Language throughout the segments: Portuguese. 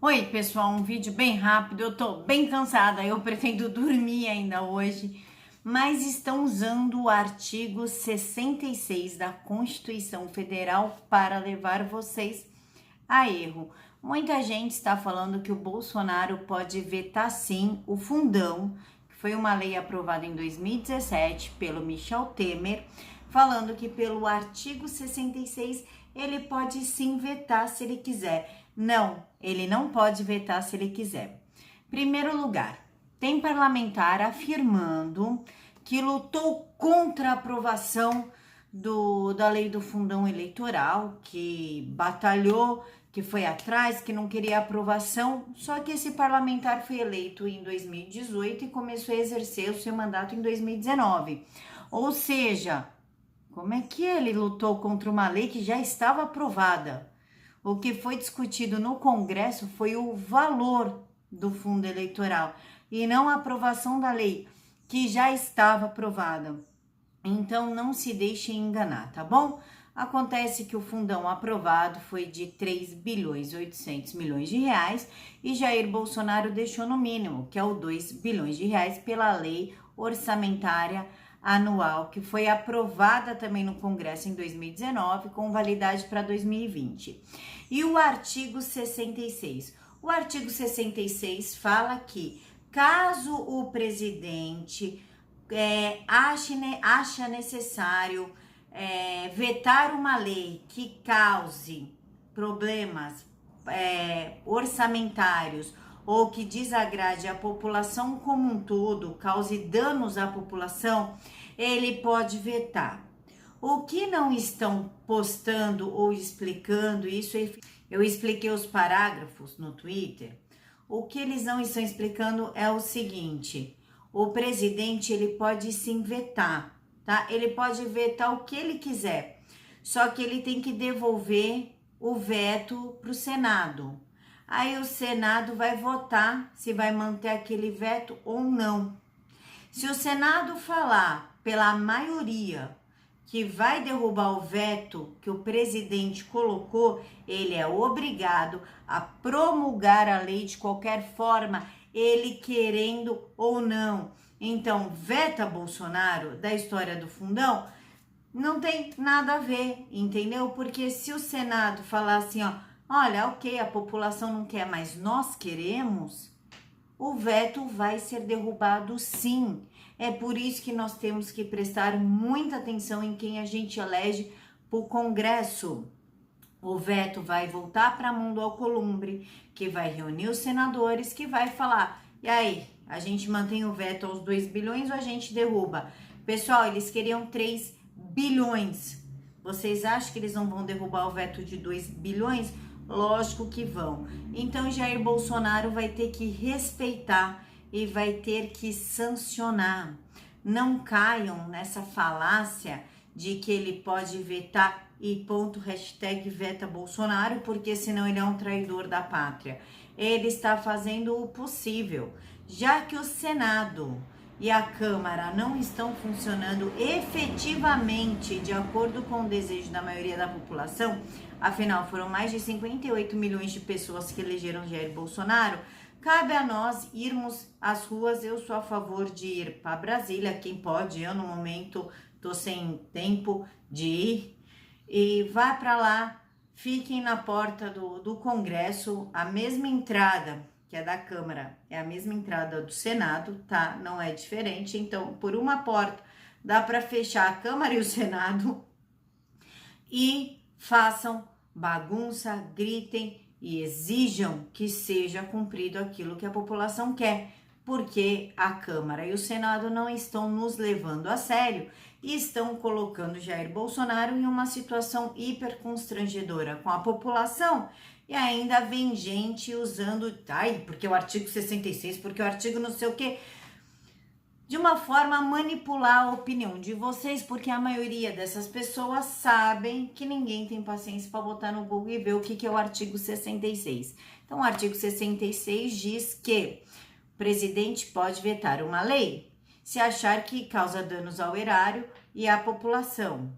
Oi, pessoal, um vídeo bem rápido. Eu tô bem cansada, eu pretendo dormir ainda hoje, mas estão usando o artigo 66 da Constituição Federal para levar vocês a erro. Muita gente está falando que o Bolsonaro pode vetar sim o fundão, que foi uma lei aprovada em 2017 pelo Michel Temer, falando que pelo artigo 66 ele pode sim vetar se ele quiser. Não, ele não pode vetar se ele quiser. Primeiro lugar, tem parlamentar afirmando que lutou contra a aprovação da lei do fundão eleitoral, que batalhou, que foi atrás, que não queria aprovação, só que esse parlamentar foi eleito em 2018 e começou a exercer o seu mandato em 2019. Ou seja, como é que ele lutou contra uma lei que já estava aprovada? O que foi discutido no Congresso foi o valor do fundo eleitoral e não a aprovação da lei, que já estava aprovada. Então não se deixem enganar, tá bom? Acontece que o fundão aprovado foi de 3 bilhões e 800 milhões de reais e Jair Bolsonaro deixou no mínimo, que é o 2 bilhões de reais pela lei orçamentária anual, que foi aprovada também no Congresso em 2019, com validade para 2020. E o artigo 66? O artigo 66 fala que caso o presidente acha necessário vetar uma lei que cause problemas orçamentários ou que desagrade a população como um todo, cause danos à população, ele pode vetar. O que não estão postando ou explicando, isso eu expliquei os parágrafos no Twitter, o que eles não estão explicando é o seguinte: o presidente ele pode sim vetar, tá? Ele pode vetar o que ele quiser, só que ele tem que devolver o veto para o Senado. Aí o Senado vai votar se vai manter aquele veto ou não. Se o Senado falar pela maioria que vai derrubar o veto que o presidente colocou, ele é obrigado a promulgar a lei de qualquer forma, ele querendo ou não. Então, veta Bolsonaro da história do fundão não tem nada a ver, entendeu? Porque se o Senado falar assim, ó, olha, ok, a população não quer, mas nós queremos, o veto vai ser derrubado sim. É por isso que nós temos que prestar muita atenção em quem a gente elege para o Congresso. O veto vai voltar para Mundo Alcolumbre, que vai reunir os senadores, que vai falar, e aí, a gente mantém o veto aos 2 bilhões ou a gente derruba? Pessoal, eles queriam 3 bilhões. Vocês acham que eles não vão derrubar o veto de 2 bilhões? Lógico que vão. Então, Jair Bolsonaro vai ter que respeitar e vai ter que sancionar. Não caiam nessa falácia de que ele pode vetar e ponto, hashtag veta Bolsonaro, porque senão ele é um traidor da pátria. Ele está fazendo o possível, já que o Senado e a Câmara não estão funcionando efetivamente de acordo com o desejo da maioria da população, afinal foram mais de 58 milhões de pessoas que elegeram Jair Bolsonaro, cabe a nós irmos às ruas. Eu sou a favor de ir para Brasília, quem pode, eu no momento tô sem tempo de ir, e vá para lá, fiquem na porta do Congresso, a mesma entrada que é da Câmara, é a mesma entrada do Senado, tá? Não é diferente. Então, por uma porta, dá para fechar a Câmara e o Senado e façam bagunça, gritem e exijam que seja cumprido aquilo que a população quer, porque a Câmara e o Senado não estão nos levando a sério e estão colocando Jair Bolsonaro em uma situação hiper constrangedora com a população. E ainda vem gente usando, ai, porque o artigo 66, porque o artigo não sei o quê, de uma forma a manipular a opinião de vocês, porque a maioria dessas pessoas sabem que ninguém tem paciência para botar no Google e ver o que é o artigo 66. Então, o artigo 66 diz que o presidente pode vetar uma lei se achar que causa danos ao erário e à população.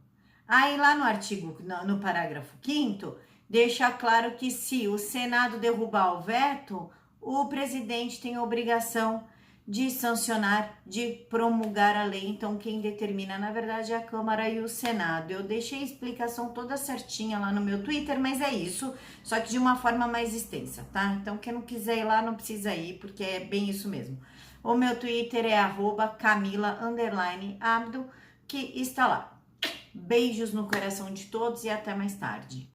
Aí lá no artigo, no parágrafo 5º, deixa claro que se o Senado derrubar o veto, o presidente tem a obrigação de sancionar, de promulgar a lei. Então, quem determina, na verdade, é a Câmara e o Senado. Eu deixei a explicação toda certinha lá no meu Twitter, mas é isso, só que de uma forma mais extensa, tá? Então, quem não quiser ir lá, não precisa ir, porque é bem isso mesmo. O meu Twitter é @Camila_Abdo, que está lá. Beijos no coração de todos e até mais tarde.